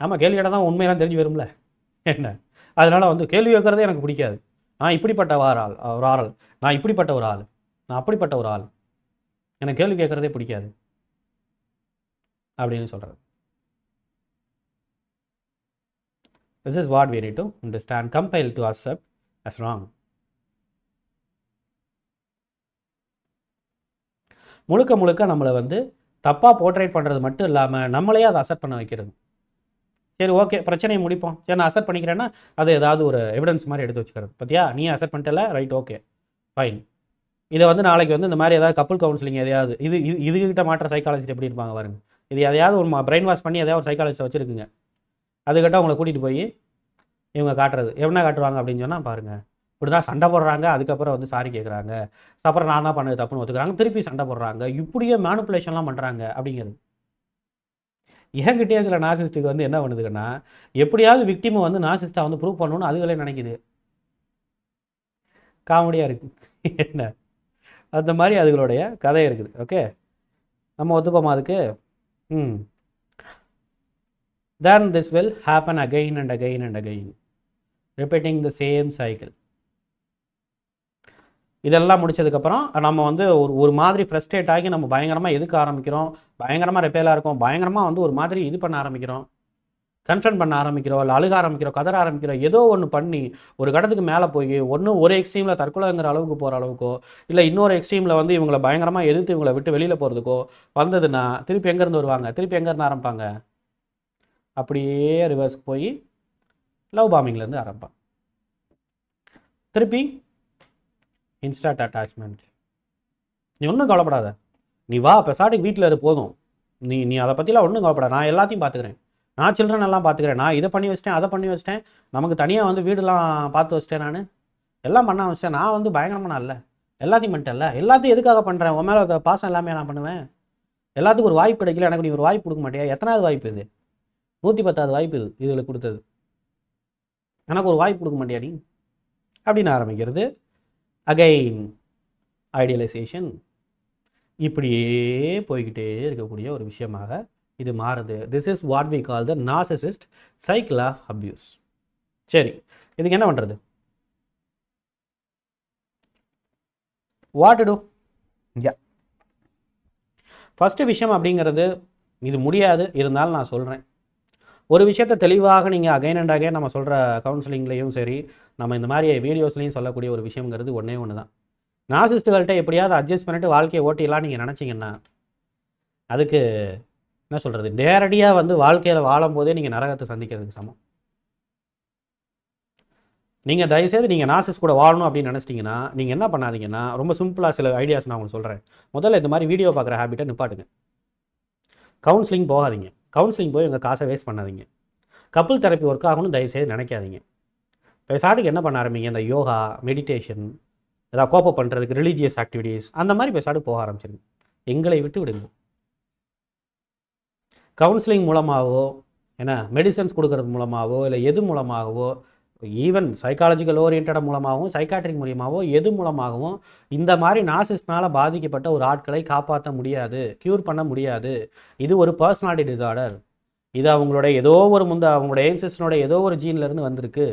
ஆமாம், கேள்வி கேட்டால் தான் உண்மையெல்லாம் தெரிஞ்சு வரும்ல என்ன, அதனால் வந்து கேள்வி கேட்குறதே எனக்கு பிடிக்காது. நான் இப்படிப்பட்ட ஒரு ஆள், நான் இப்படிப்பட்ட ஒரு ஆள், நான் அப்படிப்பட்ட ஒரு ஆள், எனக்கு கேள்வி கேட்குறதே பிடிக்காது அப்படின்னு சொல்கிறது. This is what we need to understand. Compel to accept as wrong. முழுக்க நம்மளை வந்து தப்பாக போர்ட்ரேட் பண்ணுறது மட்டும் இல்லாமல் நம்மளையே அதை அக்செப்ட் பண்ண வைக்கிறது. சரி ஓகே, பிரச்சனையை முடிப்போம், சரி நான் அக்செப்ட் பண்ணிக்கிறேன்னா அது ஏதாவது ஒரு எவிடன்ஸ் மாதிரி எடுத்து வச்சுக்கிறது. பத்தியா நீ அக்செப்ட் பண்ணிட்டல, ரைட், ஓகே ஃபைன். இதை வந்து நாளைக்கு வந்து இந்த மாதிரி ஏதாவது கப்புள் கவுன்சிலிங் எதையாவது இதுகிட்ட மாற்ற சைக்காலஜிஸ்ட் எப்படி இருப்பாங்க பாருங்க, இது எதையாவது ஒரு பிரெயின் வாஷ் பண்ணி எதையாவது ஒரு சைக்காலஜிஸ்ட்டை வச்சுருக்குங்க, அதுக்கிட்ட அவங்கள கூட்டிகிட்டு போய் இவங்க காட்டுறது என்ன காட்டுவாங்க அப்படின்னு சொன்னால் பாருங்கள், இப்படி தான் சண்டை போடுறாங்க, அதுக்கப்புறம் வந்து சாரி கேட்குறாங்க, அப்புறம் நான் தான் பண்ணது தப்புன்னு ஒத்துக்கிறாங்க, திருப்பி சண்டை போடுறாங்க, இப்படியே மேனுப்புலேஷன்லாம் பண்ணுறாங்க அப்படிங்கிறது. என்கிட்டயே சில நார்சிஸ்ட்டுக்கு வந்து என்ன பண்ணுதுன்னா, எப்படியாவது விக்டிமை வந்து நார்சிஸ்ட்டாக வந்து ப்ரூவ் பண்ணணும்னு அதுகளே நினைக்குது. காமெடியாக இருக்குது என்ன, அந்த மாதிரி அதுகளுடைய கதை இருக்குது. ஓகே, நம்ம ஒத்துப்போமா அதுக்கு? then this will happen again and again and again, repeating the same cycle. இதெல்லாம் முடிச்சதுக்கப்புறம் நம்ம வந்து ஒரு மாதிரி ஃப்ரஸ்ட்ரேட் ஆகி நம்ம பயங்கரமாக எதுக்க ஆரம்பிக்கிறோம், பயங்கரமாக ரிப்பேலாக இருக்கும், பயங்கரமாக வந்து ஒரு மாதிரி இது பண்ண ஆரம்பிக்கிறோம், கன்ஃபர்ன் பண்ண ஆரம்பிக்கிறோம், இல்லை அழுக ஆரம்பிக்கிறோம், கதற ஆரம்பிக்கிறோம், ஏதோ ஒன்று பண்ணி ஒரு கடத்துக்கு மேலே போய் ஒன்று ஒரு எக்ஸ்ட்ரீமில் தற்கொலைங்கிற அளவுக்கு போகிற அளவுக்கோ, இல்லை இன்னொரு எக்ஸ்ட்ரீமில் வந்து இவங்களை பயங்கரமாக எதிர்த்து இவங்களை விட்டு வெளியில் போகிறதுக்கோ வந்ததுன்னா திருப்பி எங்கேருந்து வருவாங்க, திருப்பி எங்கேருந்து ஆரம்பிப்பாங்க, அப்படியே ரிவர்ஸ்க்கு போய் லவ் பாம்பிங்லேருந்து ஆரம்பிப்பாங்க. திருப்பி இன்ஸ்டாட் அட்டாச்மெண்ட். நீ ஒன்றும் கவலைப்படாத, நீ வா பெசாட்டுக்கு வீட்டில் இரு போதும், நீ அதை பற்றிலாம் ஒன்றும் கவலைப்படாத, நான் எல்லாத்தையும் பார்த்துக்கிறேன், நான் சில்ட்ரன் எல்லாம் பார்த்துக்கிறேன், நான் இதை பண்ணி வச்சிட்டேன், அதை பண்ணி வச்சிட்டேன், நமக்கு தனியாக வந்து வீடெல்லாம் பார்த்து வச்சிட்டேன், நான் எல்லாம் பண்ண வச்சிட்டேன், நான் வந்து பயங்கரமாக நான் இல்லை, எல்லாத்தையும் பண்ணிட்டேன்ல, எல்லாத்தையும் எதுக்காக பண்ணுறேன், உன் மேலே பாசம் எல்லாமே நான் பண்ணுவேன், எல்லாத்துக்கும் ஒரு வாய்ப்பு கிடைக்கல, எனக்கு நீ ஒரு வாய்ப்பு கொடுக்க மாட்டியா, எத்தனாவது வாய்ப்பு இது, 110வது வாய்ப்பு இது இதில் கொடுத்தது, எனக்கு ஒரு வாய்ப்பு கொடுக்க மாட்டியா நீ அப்படின்னு ஆரம்பிக்கிறது. அகைன் ஐடியலைசேஷன், இப்படியே போய்கிட்டே இருக்கக்கூடிய ஒரு விஷயமாக இது மாறுது. This is what we call the narcissist cycle of abuse. சரி, இதுக்கு என்ன பண்ணுறது? What to two? ஃபஸ்ட்டு விஷயம் அப்படிங்கிறது, இது முடியாது, இருந்தாலும் நான் சொல்கிறேன், ஒரு விஷயத்தை தெளிவாக நீங்கள் அகைன் அண்ட் அகைன் நம்ம சொல்கிற கவுன்சிலிங்லேயும் சரி, நம்ம இந்த மாதிரி வீடியோஸ்லையும் சொல்லக்கூடிய ஒரு விஷயங்கிறது ஒன்றே ஒன்று தான். நார்சிஸ்ட்டுகள்கிட்ட எப்படியாவது அட்ஜஸ்ட் பண்ணிட்டு வாழ்க்கையை ஓட்டிடலாம் நீங்கள் நினச்சிங்கன்னா, அதுக்கு என்ன சொல்கிறது, நேரடியாக வந்து வாழ்க்கையில் வாழும் போதே நீங்கள் நரகத்தை சந்திக்கிறதுக்கு சமம். நீங்கள் தயவுசெய்து நீங்கள் நார்சிஸ்ட் கூட வாழணும் அப்படின்னு நினச்சிட்டிங்கன்னா நீங்கள் என்ன பண்ணாதீங்கன்னா, ரொம்ப சிம்பிளாக சில ஐடியாஸ் நான் உங்களுக்கு சொல்கிறேன். முதல்ல இந்த மாதிரி வீடியோ பார்க்குற ஹேபிட்டை நிப்பாட்டுங்க. கவுன்சிலிங் போகாதீங்க, கவுன்சிலிங் போய் உங்கள் காசை வேஸ்ட் பண்ணாதீங்க. கப்புள் தெரப்பி ஒர்க் ஆகணும்னு தயவுசெய்து நினைக்காதீங்க. பேசாட்டுக்கு என்ன பண்ண ஆரம்பிங்க, இந்த யோகா, மெடிடேஷன், ஏதாவது கோப்பை பண்ணுறதுக்கு ரிலீஜியஸ் ஆக்டிவிட்டீஸ், அந்த மாதிரி பேசாட்டு போக ஆரம்பிச்சிருங்க. எங்களை விட்டு விடுங்க. கவுன்சிலிங் மூலமாகவோ, ஏன்னா மெடிசன்ஸ் கொடுக்கறது மூலமாகவோ, இல்லை எது மூலமாகவோ, ஈவன் சைக்காலஜிக்கல் ஓரியன்டாக மூலமாகவும் சைக்காட்ரிக் மூலியமாகவோ எது மூலமாகவும் இந்த மாதிரி நார்சிஸ்ட்னால் பாதிக்கப்பட்ட ஒரு ஆட்களை காப்பாற்ற முடியாது, க்யூர் பண்ண முடியாது. இது ஒரு பர்சனாலிட்டி டிசார்டர். இது அவங்களுடைய ஏதோ ஒரு அவங்களுடைய ஏன்செஸ்டரோட ஏதோ ஒரு ஜீன்லேருந்து வந்திருக்கு.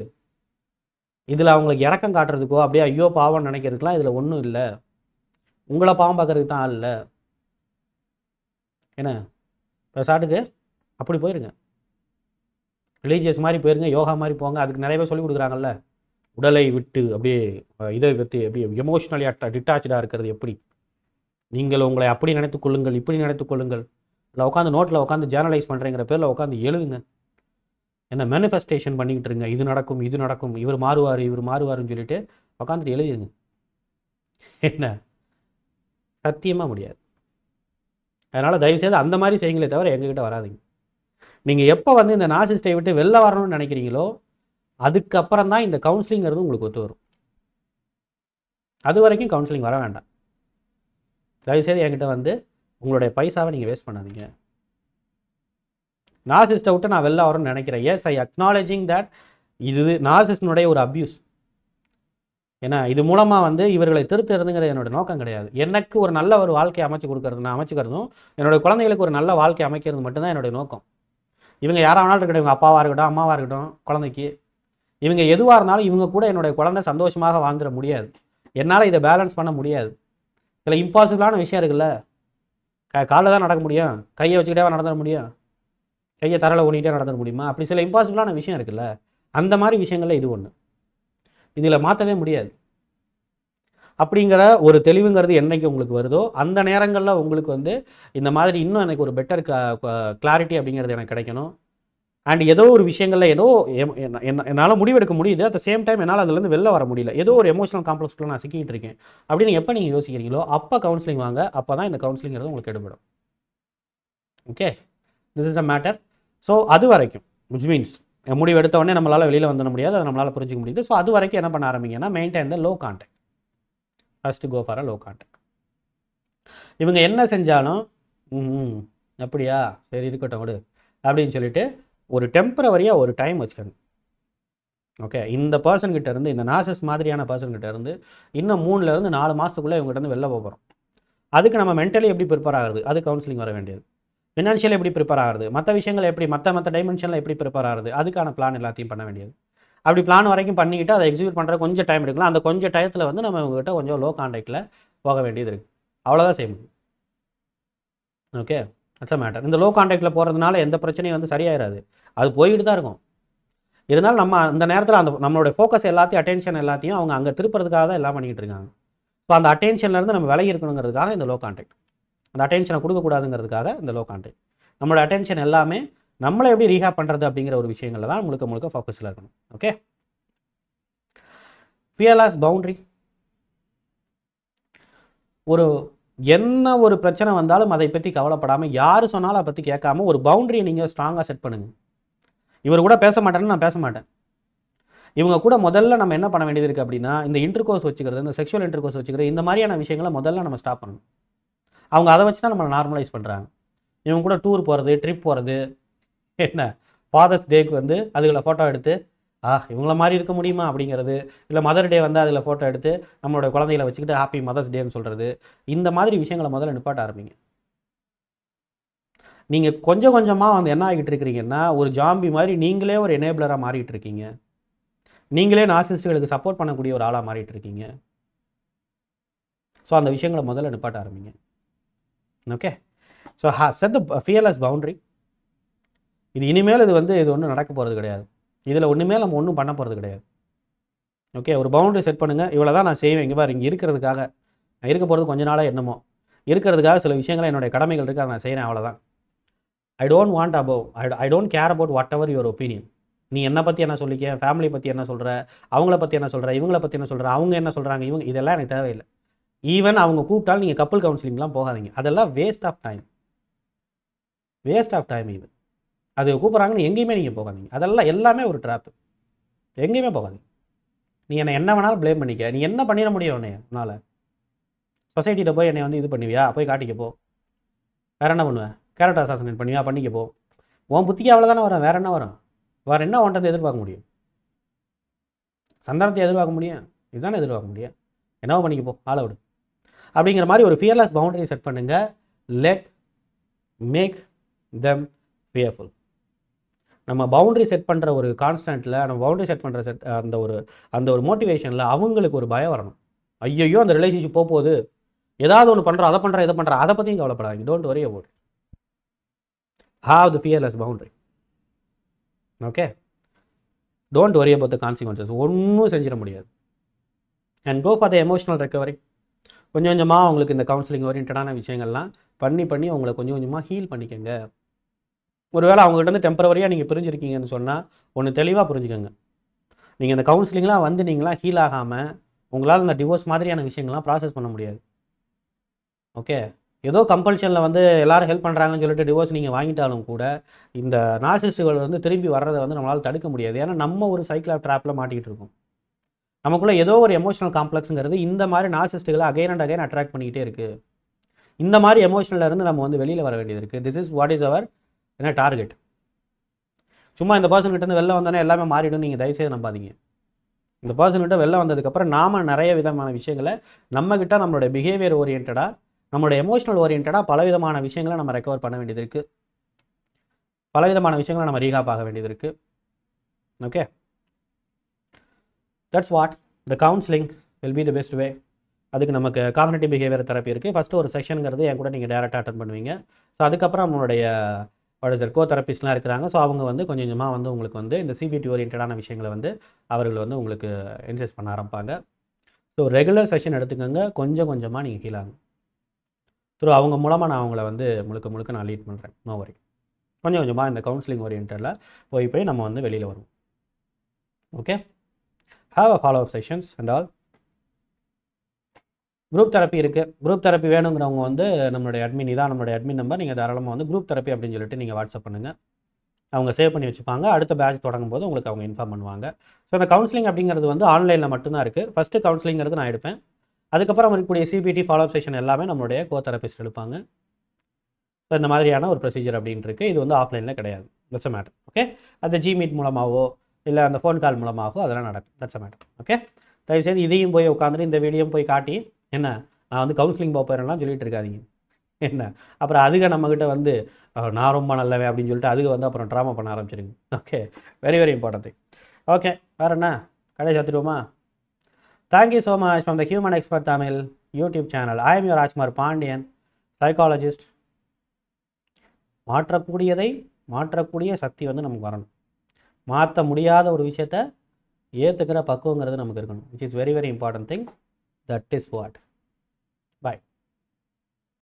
இதில் அவங்களுக்கு இறக்கம் காட்டுறதுக்கோ அப்படியே ஐயோ பாவம்னு நினைக்கிறதுக்கெலாம் இதில் ஒன்றும் இல்லை. உங்களை பாவம் பார்க்கறதுக்கு தான் இல்லை. என்ன சாட்டுக்கு அப்படி போயிருங்க, ரிலீஜியஸ் மாதிரி போயிருங்க, யோகா மாதிரி போங்க. அதுக்கு நிறைய பேர் சொல்லிக் கொடுக்குறாங்கல்ல, உடலை விட்டு அப்படியே இதை விட்டு அப்படியே எமோஷ்னலி டிட்டாச்சாக இருக்கிறது எப்படி, நீங்கள் உங்களை அப்படி நினைத்து கொள்ளுங்கள், இப்படி நினைத்து கொள்ளுங்கள், இல்லை உட்காந்து நோட்டில் உட்காந்து ஜேர்னலைஸ் பண்ணுறேங்கிற பேரில் உட்காந்து எழுதுங்க. என்ன மேனிஃபெஸ்டேஷன் பண்ணிக்கிட்டு இருங்க, இது நடக்கும், இது நடக்கும், இவர் மாறுவார், இவர் மாறுவார்னு சொல்லிட்டு உட்காந்துட்டு எழுதிருங்க. என்ன சத்தியமாக முடியாது. அதனால் தயவுசெய்து அந்த மாதிரி செய்யுங்களே தவிர எங்ககிட்ட வராதிங்க. நீங்கள் எப்போ வந்து இந்த நார்சிஸ்டை விட்டு வெளில வரணும்னு நினைக்கிறீங்களோ அதுக்கப்புறம் தான் இந்த கவுன்சிலிங்கிறது உங்களுக்கு ஒத்து வரும். அது வரைக்கும் கவுன்சிலிங் வர வேண்டாம். தயவுசெய்து என்கிட்ட வந்து உங்களுடைய பைசாவை நீங்கள் வேஸ்ட் பண்ணாதீங்க. நார்சிஸ்ட்டை விட்டு நான் வெளில வரணும்னு நினைக்கிறேன். எஸ், ஐ அக்னாலஜிங் தட் இது நார்சிஸ்டினுடைய ஒரு அப்யூஸ். ஏன்னா இது மூலமாக வந்து இவர்களை திருத்துறதுங்கிறது என்னோட நோக்கம் கிடையாது. எனக்கு ஒரு நல்ல ஒரு வாழ்க்கையை அமைச்சு கொடுக்கறது, நான் அமைச்சுக்கிறதும் என்னோடய குழந்தைகளுக்கு ஒரு நல்ல வாழ்க்கை அமைக்கிறது மட்டும்தான் என்னுடைய நோக்கம். இவங்க யாராக வேணாலும் இருக்கட்டும், இவங்க அப்பாவாக இருக்கட்டும், அம்மாவாக இருக்கட்டும், குழந்தைக்கு இவங்க எதுவாக இருந்தாலும் இவங்க கூட என்னுடைய குழந்தை சந்தோஷமாக வாழ்ந்துட முடியாது. என்னால் இதை பேலன்ஸ் பண்ண முடியாது. சில இம்பாசிபிளான விஷயம் இருக்குல்ல, காலில் தான் நடக்க முடியும், கையை வச்சுக்கிட்டே நடந்துட முடியும், கையை தரையில் ஓடிக்கிட்டே நடந்துட முடியுமா? அப்படி சில இம்பாசிபிளான விஷயம் இருக்குல்ல, அந்த மாதிரி விஷயங்களில் இது ஒன்று. இதில் மாற்றவே முடியாது. அப்படிங்கிற ஒரு தெளிவுங்கிறது என்றைக்கு உங்களுக்கு வருதோ அந்த நேரங்களில் உங்களுக்கு வந்து இந்த மாதிரி இன்னும் எனக்கு ஒரு பெட்டர் கிளாரிட்டி அப்படிங்கிறது எனக்கு கிடைக்கணும். அண்ட் ஏதோ ஒரு விஷயங்களில் ஏதோ என்னால் முடிவெடுக்க முடியுது, அட் த சேம் டைம் என்னால் அதுலேருந்து வெளில வர முடியல, ஏதோ ஒரு எமோஷனல் காம்ப்ளெக்ஸ்க்குள்ள நான் சிக்கிட்டு இருக்கேன் அப்படின்னு எப்போ நீங்கள் யோசிக்கிறீங்களோ அப்போ கவுன்சிலிங் வாங்க. அப்போ தான் இந்த கவுன்சிலிங்கிறது உங்களுக்கு எடுபடும். Okay, this is a matter. So அது வரைக்கும் விச் மீன்ஸ் முடிவு எடுத்த உடனே நம்மளால் வெளியில் வந்துட முடியாது, அதை நம்மளால் புரிஞ்சிக்க முடியுது. ஸோ அது வரைக்கும் என்ன பண்ண ஆரம்பிங்கன்னா, maintain the low contact. First go for a low contact. இவங்க என்ன செஞ்சாலும் அப்படியா சரி இருக்கட்டும் விடு அப்படின்னு சொல்லிட்டு ஒரு டெம்பரவரியாக ஒரு டைம் வச்சுக்கோங்க. ஓகே, இந்த பர்சன் கிட்ட இருந்து, இந்த நார்சிசிஸ்ட் மாதிரியான பர்சன் கிட்ட இருந்து இன்னும் 3லேருந்து 4 மாதத்துக்குள்ளே இவங்ககிட்ட இருந்து வெளில போகிறோம். அதுக்கு நம்ம மென்டலி எப்படி ப்ரிப்பேர் ஆகுறது, அது கவுன்சிலிங் வர வேண்டியது. ஃபினான்ஷியல் எப்படி ப்ரிப்பேர் ஆகுறது, மற்ற விஷயங்கள் எப்படி, மற்ற டைமென்ஷனில் எப்படி ப்ரிப்பேர் ஆகுறது, அதுக்கான பிளான் எல்லாத்தையும் பண்ண வேண்டியது. அப்படி பிளான் வரைக்கும் பண்ணிக்கிட்டு அதை எக்ஸிக்யூட் பண்ணுற கொஞ்சம் டைம் எடுக்கலாம். அந்த கொஞ்சம் டயத்தில் வந்து நம்ம இவங்ககிட்ட கொஞ்சம் லோ கான்டாக்டில் போக வேண்டியது இருக்குது. அவ்வளோதான் செய்ய முடியும். Okay, ads a matter. இந்த லோ கான்டாக்டில் போகிறதுனால எந்த பிரச்சனையும் வந்து சரியாயிடாது, அது போய்கிட்டு தான் இருக்கும். இருந்தாலும் நம்ம அந்த நேரத்தில் அந்த நம்மளுடைய ஃபோக்கஸ் எல்லாத்தையும், அட்டென்ஷன் எல்லாத்தையும் அவங்க அங்கே திருப்புறதுக்காக தான் எல்லாம் பண்ணிக்கிட்டு இருக்காங்க. ஸோ அந்த அட்டென்ஷன்லேருந்து நம்ம விலகி இருக்கணுங்கிறதுக்காக இந்த லோ கான்டாக்ட், அந்த அட்டென்ஷனை கொடுக்கக்கூடாதுங்கிறதுக்காக இந்த லோ கான்டாக்ட். நம்மளோட அட்டென்ஷன் எல்லாமே நம்மளை எப்படி ரீஹேப் பண்ணுறது அப்படிங்கிற ஒரு விஷயங்களில் தான் முழுக்க முழுக்க ஃபோக்கஸில் இருக்கணும். Okay, fearless boundary. என்ன ஒரு பிரச்சனை வந்தாலும் அதை பற்றி கவலைப்படாமல், யார் சொன்னாலும் அதை பற்றி கேட்காம ஒரு பவுண்டரியை நீங்கள் ஸ்ட்ராங்காக செட் பண்ணுங்கள். இவர் கூட பேச மாட்டேன்னு நான் பேச மாட்டேன். இவங்க கூட முதல்ல நம்ம என்ன பண்ண வேண்டியது இருக்குது அப்படின்னா, இந்த இன்டர்கோர்ஸ் வச்சுக்கிறது, இந்த செக்ஷுவல் இன்டர்கோர்ஸ் வச்சுக்கிறது, இந்த மாதிரியான விஷயங்களை முதல்ல நம்ம ஸ்டாப் பண்ணணும். அவங்க அதை வச்சு தான் நம்மளை நார்மலைஸ் பண்ணுறாங்க. இவங்க கூட டூர் போகிறது, ட்ரிப் போகிறது, என்ன ஃபாதர்ஸ் டேக்கு வந்து அதுகளை ஃபோட்டோ எடுத்து இவங்கள மாதிரி இருக்க முடியுமா அப்படிங்கிறது, இல்லை மதர் டே வந்து அதில் ஃபோட்டோ எடுத்து நம்மளோட குழந்தைகளை வச்சுக்கிட்டு ஹாப்பி மதர்ஸ் டேன்னு சொல்கிறது, இந்த மாதிரி விஷயங்களை முதல்ல நிப்பாட்ட ஆரம்பிங்க. நீங்கள் கொஞ்சம் கொஞ்சமாக வந்து என்ன ஆகிட்டு இருக்கிறீங்கன்னா, ஒரு ஜாம்பி மாதிரி நீங்களே ஒரு எனேபிளராக மாறிட்டு இருக்கீங்க. நீங்களே நார்சிசிஸ்டுகளுக்கு சப்போர்ட் பண்ணக்கூடிய ஒரு ஆளாக மாறிட்டு இருக்கீங்க. ஸோ அந்த விஷயங்களை முதல்ல நிப்பாட்ட ஆரம்பிங்க. ஓகே, ஸோ செட் த ஃபியர்லெஸ் பவுண்டரி. இது இனிமேல் இது ஒன்றும் நடக்க போகிறது கிடையாது. இதில் ஒன்றுமே நம்ம ஒன்றும் பண்ண போகிறது கிடையாது. ஓகே, ஒரு பவுண்டரி செட் பண்ணுங்கள். இவ்வளோ தான் நான் செய்வேன். இங்கே பாரு, இங்கே இருக்கிறதுக்காக நான் இருக்க போகிறது கொஞ்ச நாளாக என்னமோ இருக்கிறதுக்காக சில விஷயங்களை என்னுடைய கடமைகள் இருக்குது, அதை நான் செய்கிறேன், அவ்வளோதான். I don't care about what ever your opinion. நீ என்னை பற்றி என்ன சொல்லிக்க, ஃபேமிலி பற்றி என்ன சொல்கிற, அவங்கள பற்றி என்ன சொல்கிற, இவங்கள பற்றி என்ன சொல்கிற, அவங்க என்ன சொல்கிறாங்க, இதெல்லாம் எனக்கு தேவையில்லை. ஈவன் அவங்க கூப்பிட்டாலும் நீங்கள் கப்புள் கவுன்சிலிங்லாம் போகாதீங்க. அதெல்லாம் வேஸ்ட் ஆஃப் டைம். இது அது கூப்பிட்றாங்கன்னு எங்கேயுமே நீங்கள் போகாதீங்க. அதெல்லாம் எல்லாமே ஒரு ட்ராப்பு. எங்கேயுமே போகாதீங்க. நீ என்ன வேணாலும் ப்ளேம் பண்ணிக்க. நீ என்ன பண்ணிட முடியும் உன்னால்? சொசைட்டியில் போய் என்னை வந்து இது பண்ணுவியா, போய் காட்டிக்க போ. வேறு என்ன பண்ணுவேன்? கேரக்டர் அசாசினேட் பண்ணுவியா, பண்ணிக்க போ. உன் புத்திக்கு அவ்வளோதானே வரும், வேறு என்ன வரும்? வேறு என்ன உன்ட்டு எதிர்பார்க்க முடியும்? சந்தானத்தை எதிர்பார்க்க முடியும்? இதுதானே எதிர்பார்க்க முடியும். என்னவோ பண்ணிக்க போ, ஆளை விடு அப்படிங்கிற மாதிரி ஒரு ஃபியர்லெஸ் பவுண்டரி செட் பண்ணுங்கள். Make them fearful. நம்ம பவுண்டரி செட் பண்ணுற ஒரு கான்ஸ்டன்ட்டில், நம்ம பவுண்டரி செட் பண்ணுற அந்த ஒரு மோட்டிவேஷனில் அவங்களுக்கு ஒரு பயம் வரணும். ஐயோ அந்த ரிலேஷன்ஷிப் போகுது, ஏதாவது ஒன்று பண்ணுறோம், இதை பண்ணுறேன், அதை பற்றியும் கவலைப்படாதீங்க. Don't worry about it. Have the fearless boundary. Okay, don't worry about the consequences. ஒன்றும் செஞ்சிட முடியாது. And go for the emotional recovery. கொஞ்சம் கொஞ்சமாக அவங்களுக்கு இந்த கவுன்சிலிங் ஓரியன்டான விஷயங்கள்லாம் பண்ணி அவங்களை கொஞ்சம் கொஞ்சமாக ஹீல் பண்ணிக்கோங்க. ஒருவேளை அவங்ககிட்ட வந்து டெம்பரவரியாக நீங்கள் பிரிஞ்சிருக்கீங்கன்னு சொன்னால் ஒன்று தெளிவாக புரிஞ்சுக்கோங்க. நீங்கள் இந்த கவுன்சிலிங்லாம் வந்து நீங்களாம் ஹீல் ஆகாமல் உங்களால் இந்த டிவோர்ஸ் மாதிரியான விஷயங்கள்லாம் ப்ராசஸ் பண்ண முடியாது. ஓகே, ஏதோ கம்பல்ஷனில் வந்து எல்லோரும் ஹெல்ப் பண்ணுறாங்கன்னு சொல்லிட்டு டிவோர்ஸ் நீங்கள் வாங்கிட்டாலும் கூட இந்த நார்சிஸ்டுகள் வந்து திரும்பி வர்றதை வந்து நம்மளால் தடுக்க முடியாது. ஏன்னா நம்ம ஒரு சைக்கிள் ஆஃப் ட்ராப்பில் மாட்டிக்கிட்டு இருக்கோம். நமக்குள்ளே ஏதோ ஒரு எமோஷனல் காம்ப்ளெக்ஸுங்கிறது இந்த மாதிரி நார்சிஸ்டுகளை அகைன் அண்ட் அகைன் அட்ராக்ட் பண்ணிக்கிட்டே இருக்குது. இந்த மாதிரி எமோஷனில் இருந்து நம்ம வந்து வெளியில் வர வேண்டியது இருக்குது. This is what is our target. சும்மா இந்த பர்சன்கிட்ட வெளில வந்தோன்னே எல்லாமே மாறிடும் நீங்கள் தயவுசெய்து நம்பாதீங்க. இந்த பர்சன்கிட்ட வெளில வந்ததுக்கப்புறம் நாம் நிறைய விதமான விஷயங்களை நம்மக்கிட்ட நம்மளுடைய பிஹேவியர் ஓரியன்டாக, நம்மளுடைய எமோஷனல் ஓரியன்டாக பலவிதமான விஷயங்களை நம்ம ரெக்கவர் பண்ண வேண்டியது இருக்குது. பலவிதமான விஷயங்களை நம்ம ரீகாப் ஆக வேண்டியது இருக்குது. Okay, that's what the counselling will be the best way. அதுக்கு நமக்கு காக்னிட்டிவ் பிஹேவியர் தெரப்பி இருக்குது. ஃபஸ்ட்டு ஒரு செஷனுங்கிறது என் கூட நீங்கள் டேரெக்டாக அட்டன் பண்ணுவீங்க. ஸோ அதுக்கப்புறம் நம்மளுடைய கோ தெரப்பிஸ்ட்லாம் இருக்கிறாங்க. ஸோ அவங்க வந்து கொஞ்சம் கொஞ்சமாக வந்து உங்களுக்கு வந்து இந்த சிபிடி ஓரியன்டான விஷயங்களை வந்து அவர்கள் வந்து உங்களுக்கு இன்செஸ்ட் பண்ண ஆரம்பிப்பாங்க. ஸோ ரெகுலர் செஷன் எடுத்துக்கோங்க. கொஞ்சம் கொஞ்சமாக நீங்கள் ஹீல் ஆகும். ஸோ அவங்க மூலமாக நான் அவங்கள வந்து முழுக்க நான் லீட் பண்ணுறேன். நோ வரி. கொஞ்சம் கொஞ்சமாக இந்த கவுன்சிலிங் ஓரியன்டில் போய் நம்ம வந்து வெளியில் வருவோம். Okay, have a follow up sessions and all. Group therapy இருக்குது. குரூப் தெரப்பி வேணுங்கிறவங்க வந்து நம்மளுடைய அட்மின், இதான் நம்மளுடைய அட்மின் நம்பர். நீங்கள் தாராளமாக வந்து குரூப் தெரப்பி அப்படின்னு சொல்லிட்டு நீங்கள் வாட்ஸ்அப் பண்ணுங்கள். அவங்க சேவ் பண்ணி வச்சுப்பாங்க. அடுத்த பேட்ச் தொடங்கும் போது உங்களுக்கு அவங்க இன்ஃபார்ம் பண்ணுவாங்க. ஸோ இந்த கவுன்சிலிங் அப்படிங்கிறது வந்து ஆன்லைனில் மட்டும்தான் இருக்குது. ஃபஸ்ட்டு கவுன்சிலிங்கிறது நான் எடுப்பேன். அதுக்கப்புறம் இருக்கக்கூடிய சிபிடி ஃபாலோ அப் செஷன் எல்லாமே நம்மளுடைய கோ தெரப்பிஸ்ட் எடுப்பாங்க. ஸோ இந்த மாதிரியான ஒரு ப்ரொசீஜர் அப்படின்ட்டு இருக்குது. இது வந்து ஆஃப்லைனில் கிடையாது. That's a matter. ஓகே, அந்த ஜிமீட் மூலமாகவோ இல்லை அந்த ஃபோன் கால் மூலமாகவோ அதெல்லாம் நடக்கும். That's a matter. ஓகே, தயவுசெய்து இதையும் போய் உட்காந்துட்டு இந்த வீடியோவும் போய் காட்டி என்ன நான் வந்து கவுன்சிலிங் போகிறேன்லாம் சொல்லிட்டு இருக்காதீங்க. என்ன அப்புறம் அதுக்கு நம்மக்கிட்ட வந்து நான் ரொம்ப நல்லவே அப்படின்னு சொல்லிட்டு அதுக்கு வந்து அப்புறம் ட்ராமா பண்ண ஆரம்பிச்சிருங்க. Okay, very very important thing. Okay, வேறு என்ன கடை சாத்திடுவோமா? Thank you so much from the human expert Tamil YouTube channel. I am your Rajkumar Pandian, psychologist. மாற்றக்கூடியதை மாற்றக்கூடிய சக்தி வந்து நமக்கு வரணும். மாற்ற முடியாத ஒரு விஷயத்தை ஏற்றுக்கிற பக்குவங்கிறது நமக்கு இருக்கணும். Which is very very important thing. That is what